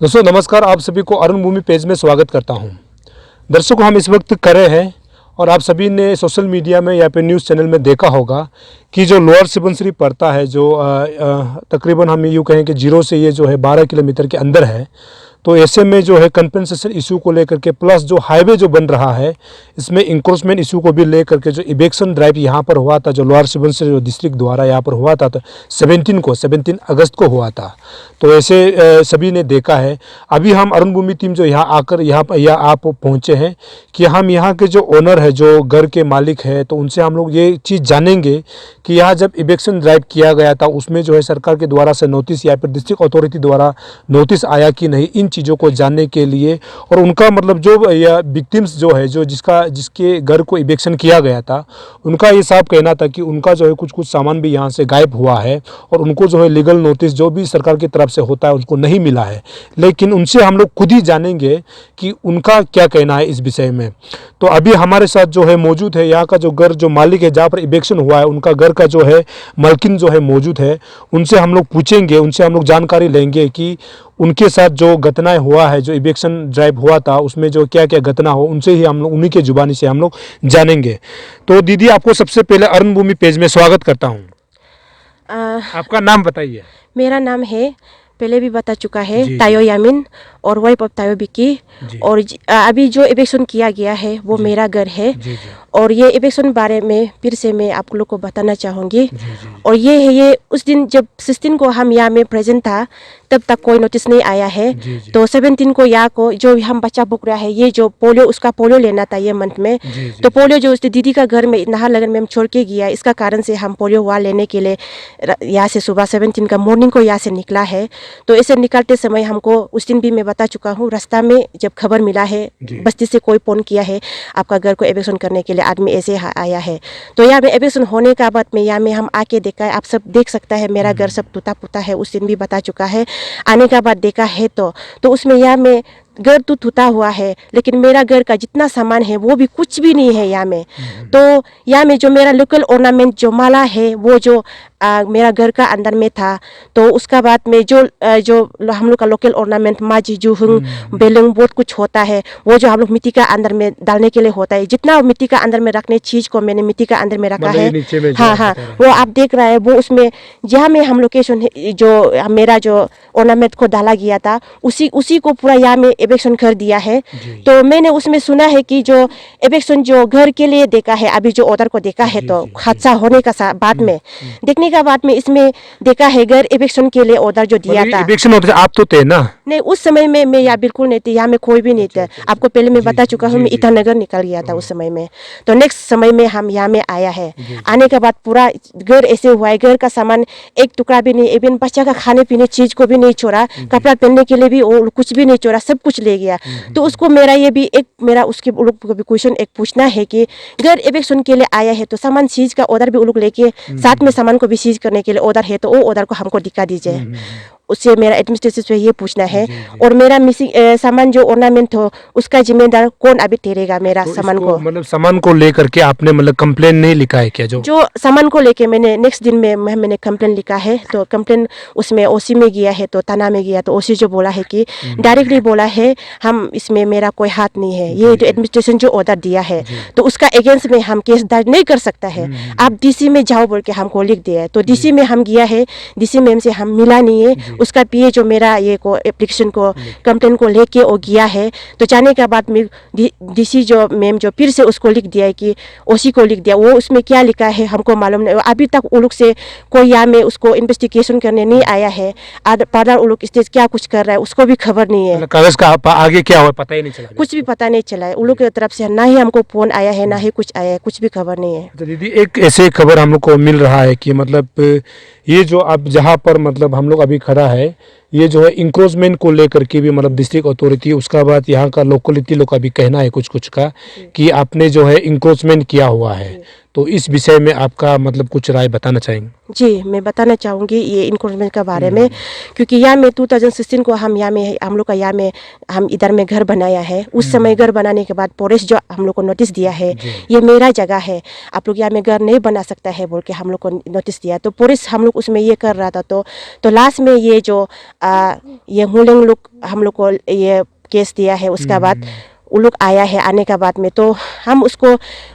दोस्तों नमस्कार, आप सभी को अरुण भूमि पेज में स्वागत करता हूं। दर्शकों, हम इस वक्त कर रहे हैं और आप सभी ने सोशल मीडिया में या फिर न्यूज़ चैनल में देखा होगा कि जो लोअर सुबनसिरी पड़ता है, जो तकरीबन हम यूँ कहें कि जीरो से ये जो है 12 किलोमीटर के अंदर है। तो ऐसे में जो है कंपनसेशन इशू को लेकर के प्लस जो हाईवे जो बन रहा है, इसमें इंक्रोचमेंट इशू को भी लेकर के जो इवेक्शन ड्राइव यहाँ पर हुआ था, जो लोअर सुबनसिरी जो डिस्ट्रिक्ट द्वारा यहाँ पर हुआ था, तो 17 अगस्त को हुआ था। तो ऐसे सभी ने देखा है। अभी हम अरुण भूमि टीम जो यहाँ आकर यहाँ आप पहुँचे हैं कि हम यहाँ के जो ओनर है, जो घर के मालिक है, तो उनसे हम लोग ये चीज़ जानेंगे कि यहाँ जब इवेक्शन ड्राइव किया गया था उसमें जो है सरकार के द्वारा से नोटिस या फिर डिस्ट्रिक्ट अथॉरिटी द्वारा नोटिस आया कि नहीं, इन चीज़ों को जानने के लिए। और उनका मतलब जो या विक्टिम्स जो है, जो जिसके घर को इवेक्शन किया गया था, उनका ये साफ कहना था कि उनका जो है कुछ सामान भी यहाँ से गायब हुआ है और उनको जो है लीगल नोटिस जो भी सरकार की तरफ से होता है उनको नहीं मिला है। लेकिन उनसे हम लोग खुद ही जानेंगे कि उनका क्या कहना है इस विषय में। तो अभी हमारे साथ जो है मौजूद है यहाँ का जो घर जो मालिक है जहाँ पर इवेक्शन हुआ है, उनका घर का जो है मालकिन जो है मौजूद है। उनसे हम लोग पूछेंगे, उनसे हम लोग जानकारी लेंगे कि उनके साथ जो घटनाएं हुआ है, जो इवेक्शन ड्राइव हुआ था, उसमें जो क्या क्या घटना हो, उनसे ही हम लोग उन्हीं के जुबानी से हम लोग जानेंगे। तो दीदी, आपको सबसे पहले अरुण भूमि पेज में स्वागत करता हूँ। आपका नाम बताइए। मेरा नाम है, पहले भी बता चुका है, तायो यामिन और वाइफ ऑफ तायो बिकी। और अभी जो इवेक्शन किया गया है वो मेरा घर है। और ये इवेक्शन बारे में फिर से मैं आप लोग को बताना चाहूँगी। और ये उस दिन जब 16 को हम यहाँ में प्रेजेंट था, तब तक कोई नोटिस नहीं आया है। तो 17 को यहाँ को जो हम बच्चा बुक रहा है, ये जो पोलियो, उसका पोलियो लेना था ये मंथ में। तो पोलियो जो उसने दीदी का घर में नाहरलगन में हम छोड़ के गया, इसका कारण से हम पोलियो वहाँ लेने के लिए यहाँ से सुबह 17 का मॉर्निंग को यहाँ से निकला है। तो ऐसे निकलते समय हमको उस दिन भी मैं बता चुका हूँ, रास्ता में जब खबर मिला है, बस्ती से कोई फोन किया है आपका घर को इवेक्शन करने के लिए आदमी ऐसे आया है। तो यहाँ में इवेक्शन होने का बाद में यहाँ में हम आके देखा है, आप सब देख सकता है मेरा घर सब टूटा फूटा है, उस दिन भी बता चुका है। आने का बाद देखा है तो उसमें यहाँ में घर तो टूटा हुआ है, लेकिन मेरा घर का जितना सामान है वो भी कुछ भी नहीं है यहाँ में। तो यहाँ में जो मेरा लोकल ऑर्नामेंट जो माला है वो जो मेरा घर का अंदर में था। तो उसका बाद में जो हम लोग का लोकल ऑर्नामेंट माजी जुहुंग बेलुंग बहुत कुछ होता है, वो जो हम लोग मिट्टी का अंदर में डालने के लिए होता है, जितना मिट्टी का अंदर में रखने चीज को मैंने मिट्टी का अंदर में रखा है। हाँ, वो आप देख रहा है, वो उसमें जहाँ में हम लोकेशन जो मेरा जो ऑर्नामेंट को डाला गया था, उसी को पूरा यहाँ में इवेक्शन कर दिया है। तो मैंने उसमें सुना है कि जो इवेक्शन जो घर के लिए देखा है, अभी जो ऑर्डर को देखा है, तो हादसा होने का बाद में देखने का बाद में इसमें देखा है घर इवेक्शन के लिए ऑर्डर जो दिया था। इवेक्शन ऑर्डर आप तो थे ना? नहीं, उस समय में मैं यहाँ बिल्कुल नहीं थी, यहाँ में कोई भी नहीं था। आपको पहले मैं बता चुका हूँ, मैं ईटानगर निकल गया था उस समय में। तो नेक्स्ट समय में हम यहाँ में आया है। आने के बाद पूरा घर ऐसे हुआ है, घर का सामान एक टुकड़ा भी नहीं, इवन बच्चा का खाने पीने चीज को भी नहीं छोड़ा, कपड़ा पहनने के लिए भी कुछ भी नहीं छोड़ा, सब कुछ ले गया। तो उसको मेरा उसके क्वेश्चन एक पूछना है कि घर इवेक्शन के लिए आया है तो सामान चीज का ऑर्डर भी वो लोग लेके साथ में सामान को भी सीज करने के लिए ऑर्डर है, तो वो ऑर्डर को हमको दिखा दीजिए। उससे मेरा एडमिनिस्ट्रेटिव से ये पूछना है। और मेरा मिसिंग सामान जो ऑर्नामेंट हो, उसका जिम्मेदार कौन अभी ठहरेगा मेरा तो सामान को? मतलब सामान को लेकर के आपने मतलब कंप्लेन नहीं लिखा है क्या? जो सामान को लेके मैंने नेक्स्ट दिन में मैंने कंप्लेन लिखा है। तो कंप्लेन उसमें ओसी में गया है, तो थाना में गया, तो ओसी जो बोला है कि डायरेक्टली बोला है हम इसमें मेरा कोई हाथ नहीं है, ये जो एडमिनिस्ट्रेशन जो ऑर्डर दिया है तो उसका अगेंस्ट में हम केस दर्ज नहीं कर सकता है, आप डीसी में जाओ बोल के हमको लिख दिया है। तो डीसी में हम गया है, डीसी मैम से हम मिला नहीं है। उसका पीए जो मेरा ये को एप्लीकेशन को कंप्लेन को लेके वो गया है। तो जाने के बाद में डीसी जो मैम जो फिर से उसको लिख दिया है कि ओसी को लिख दिया, वो उसमें क्या लिखा है हमको मालूम नहीं। अभी तक वो लोग से कोई यहाँ में उसको इन्वेस्टिगेशन करने नहीं आया है। पार्लर वो लोग स्टेज क्या कुछ कर रहा है उसको भी खबर नहीं है। कागज का आगे क्या हुआ पता ही नहीं चला? कुछ भी पता नहीं चला है। उन लोग की तरफ से ना ही हमको फोन आया है, ना ही कुछ आया है, कुछ भी खबर नहीं है। तो दीदी, एक ऐसे खबर हम लोग को मिल रहा है कि मतलब ये जो अब जहाँ पर मतलब हम लोग अभी खड़ा है, ये जो है इंक्रोचमेंट को लेकर के भी मतलब डिस्ट्रिक्ट अथॉरिटी, उसका बाद यहाँ का लोकलिटी लोग का भी कहना है कुछ का कि आपने जो है इंक्रोचमेंट किया हुआ है। तो इस विषय में आपका मतलब कुछ राय बताना चाहेंगे? जी, मैं बताना चाहूँगी ये इंक्रोचमेंट के बारे में, क्योंकि यहाँ में 2016 को हम यहाँ में हम लोग का यहाँ में हम इधर में घर बनाया है। उस समय घर बनाने के बाद फॉरेस्ट जो हम लोग को नोटिस दिया है, ये मेरा जगह है, आप लोग यहाँ में घर नहीं बना सकता है बोल के हम लोग को नोटिस दिया। तो फॉरेस्ट हम लोग उसमें ये कर रहा था, तो लास्ट में ये जो ये हुलिंग लोग हम लोग को ये केस दिया है, उसका बाद वो लोग आया है। आने का बाद में तो हम उसको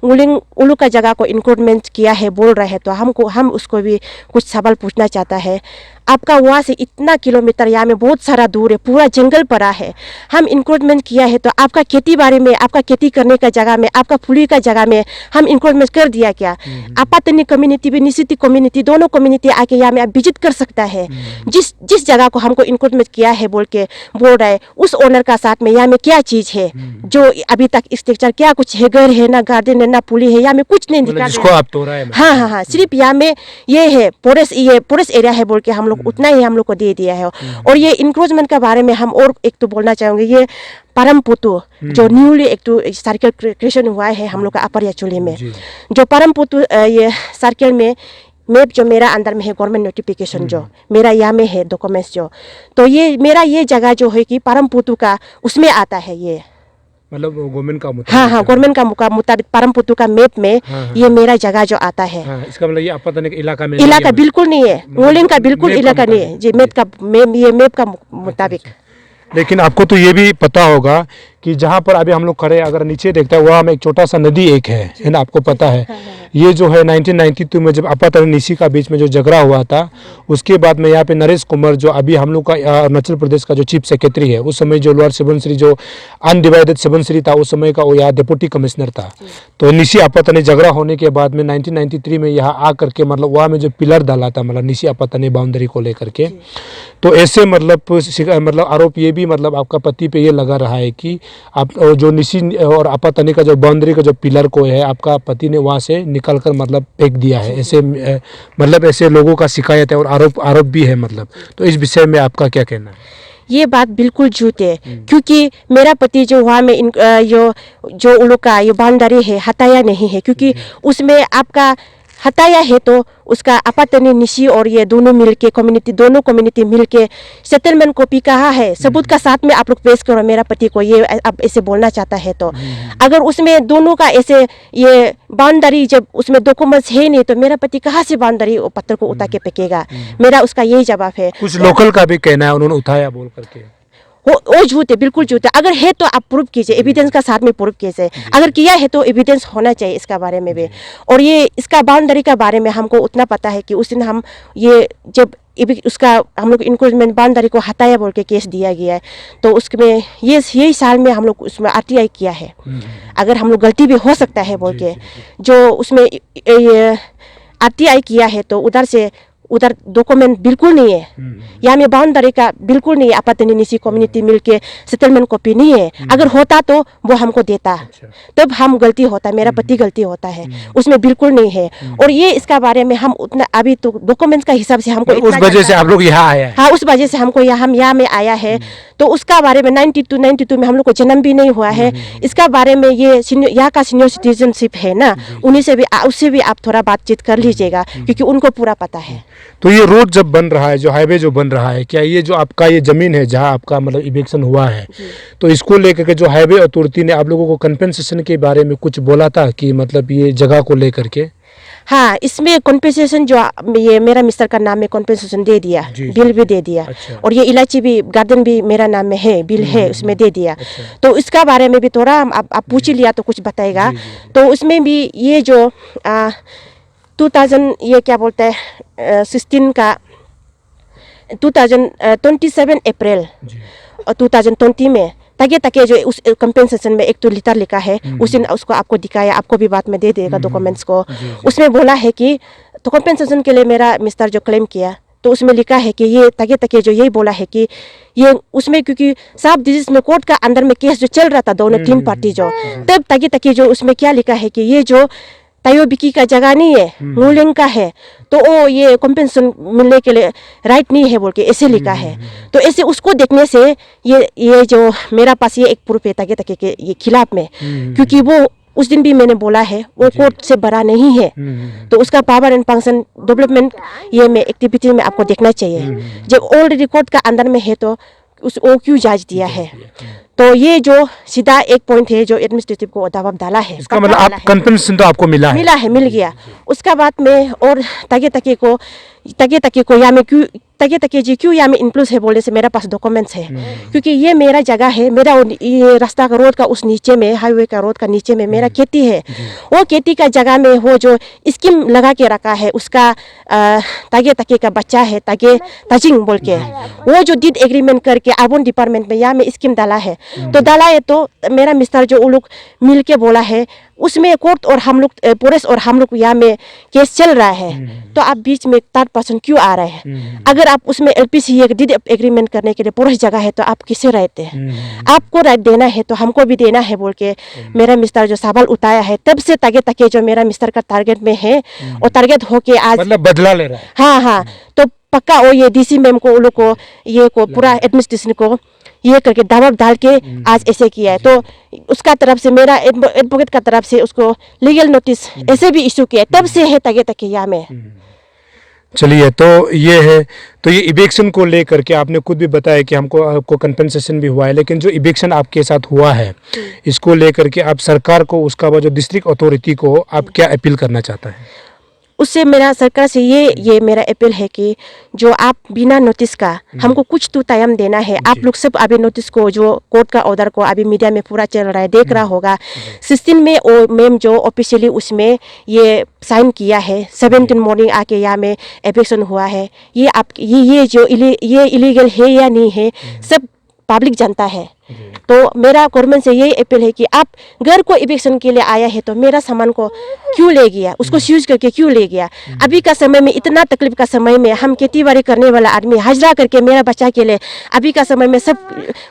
उन लोग का जगह को इंक्रोचमेंट किया है बोल रहे हैं, तो हम उसको भी कुछ सवाल पूछना चाहता है। आपका वहाँ से इतना किलोमीटर यहाँ में बहुत सारा दूर है, पूरा जंगल पड़ा है, हम इंक्रोचमेंट किया है, तो आपका खेती बाड़ी में, आपका खेती करने का जगह में, आपका फुली का जगह में हम इंक्रोचमेंट कर दिया क्या? आपातनी कम्युनिटी भी, निशिति कम्युनिटी, दोनों कम्युनिटी आके यहाँ में आप विजिट कर सकता है। जिस जगह को हमको इंक्रोचमेंट किया है बोल रहा है, उस ओनर का साथ में यहाँ में क्या चीज़ है जो अभी तक स्ट्रक्चर क्या कुछ है, घर है ना, गार्डन है ना, पुली है, यहाँ में कुछ नहीं दिखा जिसको आप तोड़ा है। हाँ, सिर्फ यहाँ में ये है फॉरेस्ट एरिया है बोल के हम लोग उतना ही हम लोग को दे दिया है। और ये इंक्रोचमेंट के बारे में हम और एक तो बोलना चाहेंगे, ये परमपुतु जो न्यूली एक तो सर्कल क्रिएशन हुआ है हम लोग का अपर याचुली में, जो परमपुतु ये सर्कल में मैप जो मेरा अंदर में है, गवर्नमेंट नोटिफिकेशन जो मेरा यहाँ में है, डॉक्यूमेंट्स जो, तो ये मेरा ये जगह जो है कि परमपुतु का उसमें आता है ये, मतलब गवर्नमेंट का मुताबिक। हाँ, गवर्नमेंट का मुताबिक परमपुतु का मैप में ये मेरा जगह जो आता है। इसका मतलब ये आपातनी के इलाका में इलाका बिल्कुल नहीं है, रोलिंग का बिल्कुल इलाका नहीं है जी, मैप का मुताबिक। लेकिन आपको तो ये भी पता होगा कि जहाँ पर अभी हम लोग खड़े, अगर नीचे देखते हैं वहाँ में एक छोटा सा नदी एक है ना, आपको पता है। ये जो है 1992 में जब आपातनी निशी का बीच में जो झगड़ा हुआ था, उसके बाद में यहाँ पे नरेश कुमार जो अभी हम लोग का अरुणाचल प्रदेश का जो चीफ सेक्रेटरी है, उस समय जो लोअर सुबनसिरी जो अनडिवाइडेड सुबनसिरी था, उस समय का वो यहाँ डिप्टी कमिश्नर था। तो निशी आपातनी झगड़ा होने के बाद में 1993 में यहाँ आ करके मतलब वहाँ में जो पिलर डाला था, मतलब निशी आपातनी बाउंड्री को लेकर के, तो ऐसे मतलब आरोप ये भी मतलब आपका पति पे ये लगा रहा है कि आप जो निशी और आपातनी का जो बाउंड्री का जो पिलर को है, आपका पति ने वहाँ से निकाल कर मतलब फेंक दिया है। ऐसे मतलब ऐसे लोगों का शिकायत है और आरोप भी है मतलब। तो इस विषय में आपका क्या कहना है? ये बात बिल्कुल झूठ है, क्योंकि मेरा पति जो वहाँ में जो उन लोग का ये बाउंड्री है हटाया नहीं है, क्योंकि उसमें आपका हटाया है तो उसका आपातनी निशी और ये दोनों मिलके दोनों कम्युनिटी मिलके सेटलमेंट कॉपी कहा है, सबूत का साथ में आप लोग पेश करो मेरा पति को, ये आप ऐसे बोलना चाहता है। तो अगर उसमें दोनों का ऐसे ये बाउंड्री जब उसमें डॉक्यूमेंट्स है नहीं, तो मेरा पति कहाँ से बाउंड्री पत्थर को उठा के फेंकेगा? मेरा उसका यही जवाब है। कुछ लोकल का भी कहना है उन्होंने उठाया बोल करके, वो झूठ है, बिल्कुल झूठ है। अगर है तो आप प्रूफ कीजिए, एविडेंस का साथ में प्रूफ कीजिए। अगर किया है तो एविडेंस होना चाहिए इसका बारे में भी। और ये इसका बाउंड्री का बारे में हमको उतना पता है कि उस दिन हम ये जब उसका हम लोग इंक्रोचमेंट बाउंड्री को हटाया बोल के केस दिया गया है, तो उसमें यही साल में हम लोग उसमें RTI किया है। अगर हम लोग गलती भी हो सकता है बोल के जो उसमें RTI किया है, तो उधर डॉक्यूमेंट बिल्कुल नहीं है, यहाँ में बाउंड्री का बिल्कुल नहीं है, आपातनी निशी कम्युनिटी मिलके सेटलमेंट कॉपी नहीं है। अगर होता तो वो हमको देता, तब हम गलती होता, मेरा पति गलती होता है, उसमें बिल्कुल नहीं है। और ये इसका बारे में हम उतना अभी तो डॉक्यूमेंट्स का हिसाब से हमको उस वजह से आप लोग यहाँ आया है। हाँ, उस वजह से हमको हम यहाँ में आया है। तो उसका बारे में 92 में हम लोग को जन्म भी नहीं हुआ है। इसका बारे में ये यहाँ का सीनियर सिटीजनशिप है ना, उन्हीं से भी उससे भी आप थोड़ा बातचीत कर लीजिएगा, क्योंकि उनको पूरा पता है। तो ये रोड जब बन रहा है, जो हाईवे जो बन रहा है, क्या ये जो आपका ये जमीन है जहाँ आपका मतलब इवेक्शन हुआ है, तो इसको लेकर के जो हाईवे अथॉरिटी ने आप लोगों को कंपेंसेशन के बारे में कुछ बोला था कि मतलब ये जगह को लेकर के? हाँ, इसमें कॉम्पेंसेशन जो ये मेरा मिस्टर का नाम में कॉम्पेंसेशन दे दिया, बिल भी दे दिया। अच्छा। और ये इलायची भी गार्डन भी मेरा नाम में है, बिल है, उसमें दे दिया। अच्छा। तो इसका बारे में भी थोड़ा आप पूछ लिया तो कुछ बताएगा। तो उसमें भी ये जो 2000 ये क्या बोलते हैं 16 का 27 अप्रैल 2020 में ताकि जो उस कंपेंसेशन में एक तो लेटर लिखा है, उस दिन उसको आपको दिखाया, आपको भी बाद में दे देगा डॉक्यूमेंट्स को। उसमें बोला है कि तो कंपेंसेशन के लिए मेरा मिस्टर जो क्लेम किया, तो उसमें लिखा है कि ये ताकि जो यही बोला है कि ये उसमें क्योंकि सब डिजिट में कोर्ट का अंदर में केस जो चल रहा था दोनों तीन पार्टी जो, तब ताकि जो उसमें क्या लिखा है कि ये जो तायो बिकी का जगह नहीं है, मूलिंग का है, तो वो ये कॉम्पेंसेशन मिलने के लिए राइट नहीं है बोल के ऐसे लिखा है। तो ऐसे उसको देखने से ये जो मेरा पास ये एक प्रूफ है ताकि के ये खिलाफ में, क्योंकि वो उस दिन भी मैंने बोला है वो कोर्ट से बड़ा नहीं है, तो उसका पावर एंड फंक्शन डेवलपमेंट ये में एक्टिविटी में आपको देखना चाहिए। जब ऑलरेडी कोर्ट का अंदर में है तो वो क्यों जज दिया है। तो ये जो सीधा एक पॉइंट है जो एडमिनिस्ट्रेटिव को दबाव डाला है। इसका मतलब आप कंपनसेशन तो आपको मिला है? मिल गया। उसका बाद में और तागे तके को या मैं क्यों तागे जी क्यों या मैं इन्फ्लुएंस है बोलने से मेरे पास डॉक्यूमेंट्स है, क्योंकि ये मेरा जगह है, मेरा ये रास्ता का रोड का उस नीचे में, हाईवे का रोड का नीचे में मेरा खेती है। वो खेती का जगह में वो जो स्कीम लगा के रखा है उसका तागे तके का बच्चा है, तागे ताजिंग बोल के, वो जो डीड एग्रीमेंट करके आबोन डिपार्टमेंट में या में स्कीम डाला है, तो डाला है तो मेरा मिस्टर जो वो लोग मिल के बोला है उसमें कोर्ट और हम लोग पुलिस और हम लोग यहाँ में केस चल रहा है, तो आप बीच में थर्ड पर्सन क्यों आ रहे हैं? अगर आप उसमें एलपीसी डीड एग्रीमेंट करने के लिए पुलिस जगह है तो आप किसे रहते हैं? आपको राइट देना है तो हमको भी देना है बोल के मेरा मिस्टर जो सवाल उठाया है, तब से तागे तके जो मेरा मिस्टर का टारगेट में है और टारगेट होके आज मतलब बदला ले रहा है। हाँ, तो पक्का वो ये डीसी मैम को, लोग को, ये को पूरा एडमिनिस्ट्रेशन को ये करके दबाव डाल के आज ऐसे किया है। तो उसका तरफ से मेरा एडवोकेट का तरफ से उसको लीगल नोटिस ऐसे भी इशू किया, तब से है तागे तके यहाँ में। चलिए, तो ये है, तो ये इविक्शन को लेकर के आपने खुद भी बताया कि आपको कंपनसेशन भी हुआ है, लेकिन जो इविक्शन आपके साथ हुआ है इसको लेकर के आप सरकार को, उसका वो जो डिस्ट्रिक्ट अथॉरिटी को आप क्या अपील करना चाहता है? उससे मेरा सरकार से ये मेरा अपील है कि जो आप बिना नोटिस का हमको कुछ तो टाइम देना है। आप लोग सब अभी नोटिस को, जो कोर्ट का ऑर्डर को अभी मीडिया में पूरा चल रहा है, देख रहा होगा। 16 में वो मैम जो ऑफिशियली उसमें ये साइन किया है, 17 मॉर्निंग आके यहाँ में एविक्शन हुआ है। ये आप ये जो ये इलीगल है या नहीं है सब पब्लिक जानता है। तो मेरा गवर्नमेंट से यही अपील है कि आप घर को इविक्शन के लिए आया है तो मेरा सामान को क्यों ले गया, उसको सीज करके क्यों ले गया? अभी का समय में, इतना तकलीफ का समय में, हम खेती बाड़ी करने वाला आदमी हाजरा करके मेरा बच्चा के लिए, अभी का समय में सब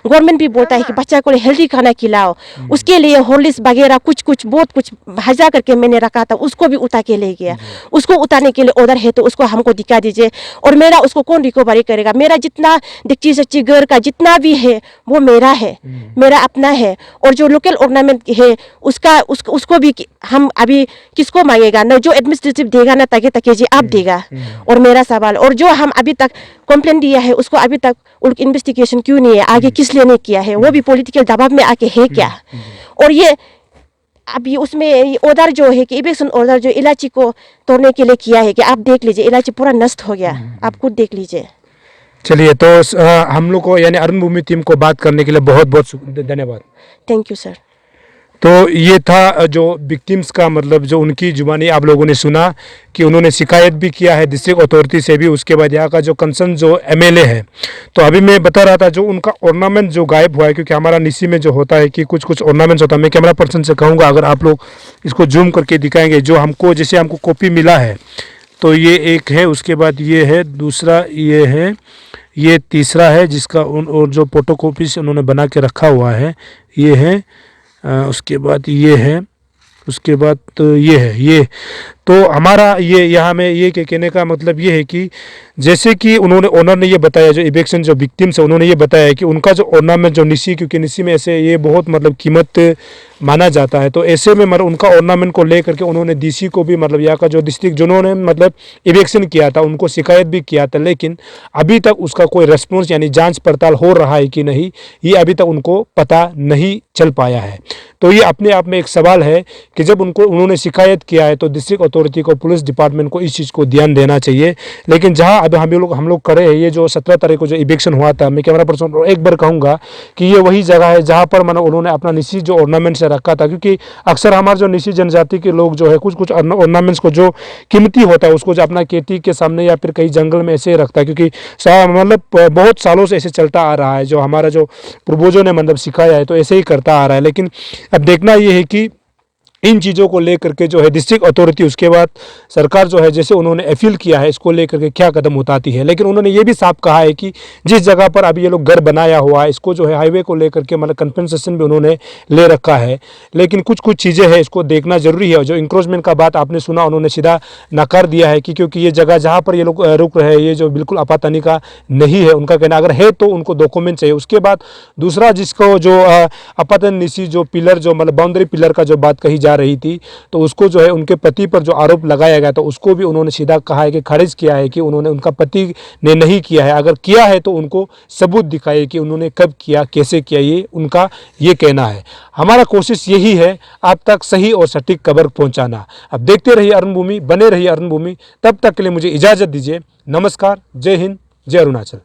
गवर्नमेंट भी बोलता है कि बच्चा को हेल्दी खाना खिलाओ, उसके लिए हॉर्लिक्स वगैरह कुछ बहुत कुछ हाजरा करके मैंने रखा था, उसको भी उठा के ले गया। उसको उतारने के लिए ऑर्डर है तो उसको हमको दिखा दीजिए, और मेरा उसको कौन रिकवरी करेगा? मेरा जितना डिक्ची सच्ची घर का जितना भी है वो मेरा है, मेरा अपना है। और जो लोकल ऑर्नामेंट है उसको भी हम अभी किसको मांगेगा? ना जो एडमिनिस्ट्रेटिव देगा ना तागे तके जी आप देगा। और मेरा सवाल, और जो हम अभी तक कंप्लेंट दिया है उसको अभी तक इन्वेस्टिगेशन क्यों नहीं है? आगे किस लिए नहीं किया है? वो भी पॉलिटिकल दबाव में आके है क्या? और ये अभी उसमें ऑर्डर जो है कि इविक्शन ऑर्डर जो इलायची को तोड़ने के लिए किया है कि आप देख लीजिए, इलायची पूरा नष्ट हो गया, आप खुद देख लीजिए। चलिए, तो हम लोग को यानी अरुण भूमि टीम को बात करने के लिए बहुत बहुत धन्यवाद। Thank you sir. तो ये था जो विक्टिम्स का, मतलब जो उनकी जुबानी आप लोगों ने सुना कि उन्होंने शिकायत भी किया है डिस्ट्रिक्ट अथॉरिटी से भी, उसके बाद यहाँ का जो कंसर्न जो एमएलए है। तो अभी मैं बता रहा था जो उनका ऑर्नामेंट जो गायब हुआ है, क्योंकि हमारा निसी में जो होता है कि कुछ ऑर्नामेंट्स होता है। मैं कैमरा पर्सन से कहूँगा अगर आप लोग इसको जूम करके दिखाएंगे, जो हमको जैसे हमको कॉपी मिला है, तो ये एक है, उसके बाद ये है, दूसरा ये है, ये तीसरा है जिसका और जो फोटोकॉपी से उन्होंने बना के रखा हुआ है ये है, उसके बाद ये है, उसके बाद तो ये है ये। तो हमारा ये यहाँ में ये कहने का मतलब ये है कि जैसे कि उन्होंने ओनर ने ये बताया, जो इविक्शन जो विक्टिम्स है उन्होंने ये बताया है कि उनका जो ऑर्नामेंट जो निसी, क्योंकि निसी में ऐसे ये बहुत मतलब कीमत माना जाता है, तो ऐसे में मतलब उनका ऑर्नामेंट को लेकर के उन्होंने डीसी को भी, मतलब यहाँ का जो डिस्ट्रिक्ट जिन्होंने मतलब इविक्शन किया था उनको शिकायत भी किया था, लेकिन अभी तक उसका कोई रेस्पॉन्स यानी जांच पड़ताल हो रहा है कि नहीं, ये अभी तक उनको पता नहीं चल पाया है। तो ये अपने आप में एक सवाल है कि जब उन्होंने शिकायत किया है तो डिस्ट्रिक्ट अथॉरिटी को, पुलिस डिपार्टमेंट को इस चीज़ को ध्यान देना चाहिए। लेकिन जहाँ अब हम लोग करे हैं, ये जो 17 तारीख को जो इविक्शन हुआ था, मैं कैमरा पर्सन एक बार कहूँगा कि ये वही जगह है जहाँ पर मतलब उन्होंने अपना निसी जो ऑर्नामेंट से रखा था, क्योंकि अक्सर हमारे जो निसी जनजाति के लोग जो है कुछ ऑर्नामेंट्स को जो कीमती होता है उसको जो अपना खेती के सामने या फिर कहीं जंगल में ऐसे रखता है, क्योंकि मतलब बहुत सालों से ऐसे चलता आ रहा है, जो हमारा जो पूर्वजों ने मतलब सिखाया है, तो ऐसे ही करता आ रहा है। लेकिन अब देखना ये है कि इन चीज़ों को लेकर के जो है डिस्ट्रिक्ट अथॉरिटी, उसके बाद सरकार जो है, जैसे उन्होंने अपील किया है, इसको लेकर के क्या कदम उठाती है। लेकिन उन्होंने ये भी साफ कहा है कि जिस जगह पर अभी ये लोग घर बनाया हुआ है, इसको जो है हाईवे को लेकर के मतलब कंपनसेशन भी उन्होंने ले रखा है, लेकिन कुछ चीज़ें हैं इसको देखना जरूरी है। जो इंक्रोचमेंट का बात आपने सुना, उन्होंने सीधा नकार दिया है कि क्योंकि ये जगह जहाँ पर ये लोग रुक रहे हैं ये जो बिल्कुल आपातनी का नहीं है, उनका कहना अगर है तो उनको डॉक्यूमेंट चाहिए। उसके बाद दूसरा जिसको जो आपातन निसी जो पिलर, जो मतलब बाउंड्री पिलर का जो बात कही जा जा रही थी, तो उसको जो है उनके पति पर जो आरोप लगाया गया था उसको भी उन्होंने सीधा कहा है कि खारिज किया है कि उन्होंने, उनका पति ने नहीं किया है। अगर किया है तो उनको सबूत दिखाइए कि उन्होंने कब किया, कैसे किया, ये उनका ये कहना है। हमारा कोशिश यही है आप तक सही और सटीक खबर पहुंचाना। अब देखते रहिए अरुण भूमि, बने रहिए अरुण भूमि। तब तक के लिए मुझे इजाज़त दीजिए। नमस्कार, जय हिंद, जय अरुणाचल।